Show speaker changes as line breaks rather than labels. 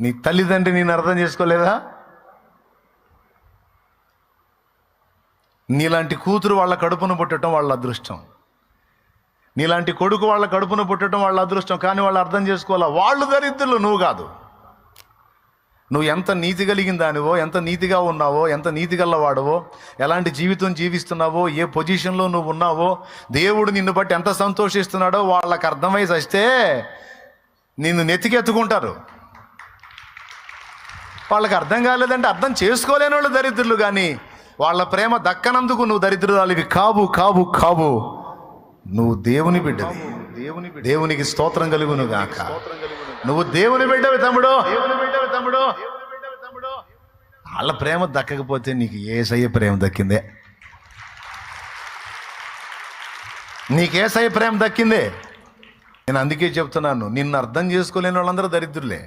నీ తల్లిదండ్రి నేను అర్థం చేసుకోలేదా? నీలాంటి కూతురు వాళ్ళ కడుపును పుట్టడం వాళ్ళ అదృష్టం, నీలాంటి కొడుకు వాళ్ళ కడుపును పుట్టడం వాళ్ళ అదృష్టం. కానీ వాళ్ళు అర్థం చేసుకోవాలా, వాళ్ళు దరిద్రులు, నువ్వు కాదు. నువ్వు ఎంత నీతి కలిగిన దానివో, ఎంత నీతిగా ఉన్నావో, ఎంత నీతి గల్లవాడవో, ఎలాంటి జీవితం జీవిస్తున్నావో, ఏ పొజిషన్లో నువ్వు ఉన్నావో, దేవుడు నిన్ను బట్టి ఎంత సంతోషిస్తున్నాడో వాళ్ళకి అర్థమై వస్తే నిన్ను నెత్తికెత్తుకుంటారు. వాళ్ళకి అర్థం కాలేదంటే అర్థం చేసుకోలేని వాళ్ళు దరిద్రులు. కానీ వాళ్ళ ప్రేమ దక్కనందుకు నువ్వు దరిద్రురాలివి కావు కావు కావు. నువ్వు దేవుని బిడ్డవి. దేవునికి స్తోత్రం కలుగును గాక. నువ్వు దేవుని బిడ్డవి తమ్ముడు. వాళ్ళ ప్రేమ దక్కకపోతే నీకు యేసయ్య ప్రేమ దక్కిందే. నీకు యేసయ్య ప్రేమ దక్కిందే. నేను అందుకే చెప్తున్నాను, నిన్ను అర్థం చేసుకోలేని వాళ్ళందరూ దరిద్రులే.